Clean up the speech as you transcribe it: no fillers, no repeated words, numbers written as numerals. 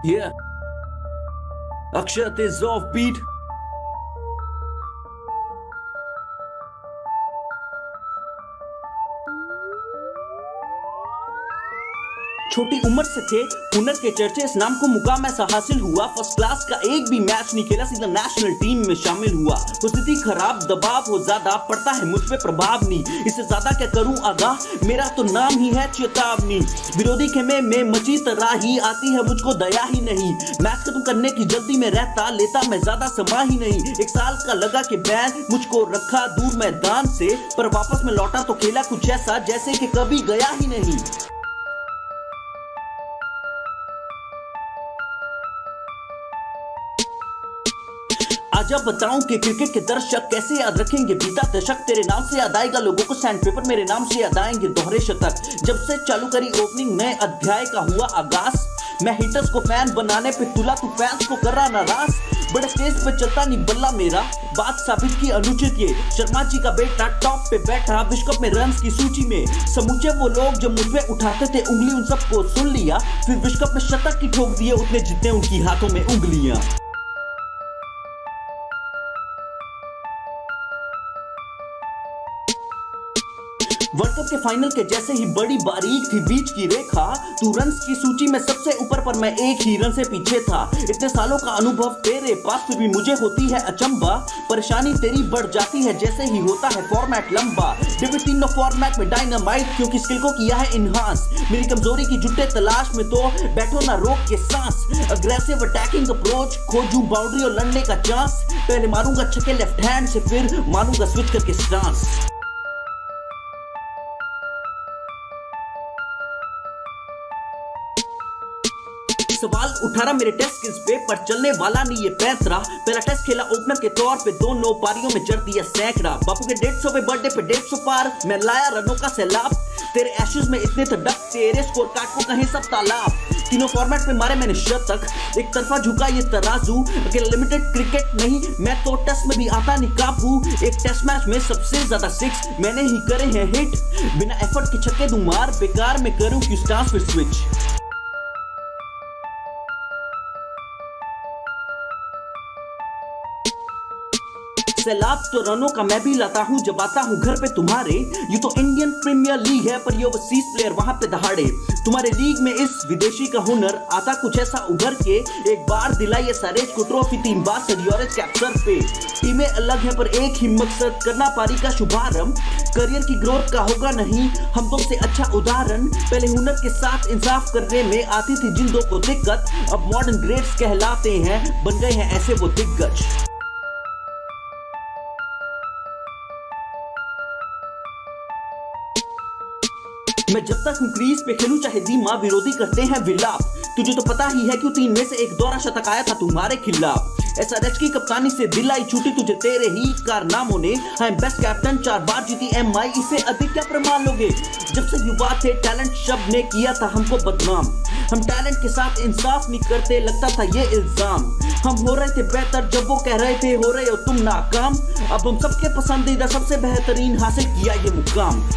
Yeah. Akshat is offbeat. छोटी उम्र से थे हुनर के चर्चे, इस नाम को मुकाम ऐसा हासिल हुआ। फर्स्ट क्लास का एक भी मैच नहीं खेला, सीधा नेशनल टीम में शामिल हुआ। स्थिति खराब, दबाव हो ज्यादा, पड़ता है मुझ पे प्रभाव नहीं। इससे ज्यादा क्या करूं आगाह, मेरा तो नाम ही है चेतावनी। विरोधी खेमे में मची तराही, आती है मुझको दया ही नहीं। मैच खत्म करने की जल्दी में रहता, लेता मैं ज्यादा समा ही नहीं। एक साल का लगा कि बैन मुझको रखा दूर मैदान से, पर वापस में लौटा तो खेला कुछ ऐसा जैसे कि कभी गया ही नहीं। आजा बताऊं कि क्रिकेट के दर्शक कैसे याद रखेंगे बीता दशक। तेरे नाम से याद आएगा लोगों को सैंडपेपर, मेरे नाम से याद आएंगे दोहरे शतक। जब से चालू करी ओपनिंग, नए अध्याय का हुआ आगाज। मैं हिटर्स को फैन बनाने पे तुला, तू फैंस को कर रहा नाराज। बड़े स्टेज पे चलता नहीं बल्ला मेरा, बात साबित की अनुचित ये। शर्मा जी का बेटा टॉप पे बैठा विश्व कप में रन्स की सूची में। समूचे वो लोग जो मुझ पे उठाते थे उंगली, उन सबको सुन लिया। फिर विश्व कप में शतक की ठोक दिए उतने जितने उनकी हाथों में उंगलियां। वर्ल्ड कप के फाइनल के जैसे ही बड़ी बारीक थी बीच की रेखा। तू रन्स की सूची में सबसे ऊपर, पर मैं एक ही रन से पीछे था। इतने सालों का अनुभव तेरे पास, फिर भी मुझे होती है अचंबा। परेशानी तेरी बढ़ जाती है जैसे ही होता है फॉर्मेट लंबा। डिबेट तीनों फॉर्मेट में डायनामाइट, क्योंकि स्किल को किया है इनहांस। मेरी कमजोरी की जुटे तलाश में तो बैठो ना रोक के सांस। अग्रेसिव अटैकिंग अप्रोच, खोजूं बाउंड्री और लड़ने का चांस। पहले मारूंगा छक्के लेफ्ट हैंड से, फिर मारूंगा स्विच करके स्टांस। सवाल उठा रहा मेरे टेस्ट स्किल्स पे, पर चलने वाला नहीं ये पैंतरा। पहला टेस्ट खेला ओपनर के तौर पे, दोनों पारियों में जड़ दिया सैकड़ा। बापू के 150 पे बर्थडे पे 150 पार, मैं लाया रनों का सैलाब। तेरे एशेज में इतने तड़प, तेरे स्कोर कार्ड को कहीं सब तालाब। तीनों फॉर्मेट में मारे मैंने शतक, एक तरफा झुका ये तराजू। अकेला लिमिटेड क्रिकेट नहीं, मैं तो टेस्ट में भी आता नहीं काबू। एक टेस्ट मैच में सबसे ज्यादा 6 मैंने ही करे हैं हिट। बिना एफर्ट के छक्के दूं मार, बेकार में करूं क्यों स्टांस फिर स्विच। सैलाब तो रनों का मैं भी लाता हूँ जब आता हूँ घर पे तुम्हारे। ये तो इंडियन प्रीमियर लीग है, पर ये ओवरसीज प्लेयर वहां पे दहाड़े। तुम्हारे लीग में इस विदेशी का हुनर आता कुछ ऐसा उभर के। एक बार दिलाई सरेज को ट्रॉफी, 3 बार सरियोरेज कैप्चर पे। टीमें अलग है पर एक ही मकसद, करना पारी का शुभारंभ। करियर की ग्रोथ का होगा नहीं हम तुमसे अच्छा उदाहरण। पहले हुनर के साथ इंसाफ करने में आती थी जिन दो को दिक्कत, अब मॉडर्न ग्रेड्स कहलाते हैं, बन गए हैं ऐसे वो दिग्गज। मैं जब तक हूँ क्रीज पे खेलूं चाहे धीमा, विरोधी करते हैं विलाप। तुझे तो पता ही है क्यों 3 में से 1 दौरा शतक आया था तुम्हारे खिलाफ। एसआरएच की कप्तानी से दिलाई छूटी तुझे तेरे ही कारनामों ने। आई एम बेस्ट कैप्टन, 4 बार जीती एमआई, इससे अधिक क्या प्रमाण लोगे। जब से युवा थे टैलेंट शब्द ने किया था हमको बदनाम। हम टैलेंट के साथ इंसाफ नहीं करते, लगता था ये इल्जाम। हम हो रहे थे बेहतर जब वो कह रहे थे हो रहे हो तुम नाकाम। अब हम सबके पसंदीदा सबसे बेहतरीन हासिल किया ये मुकाम।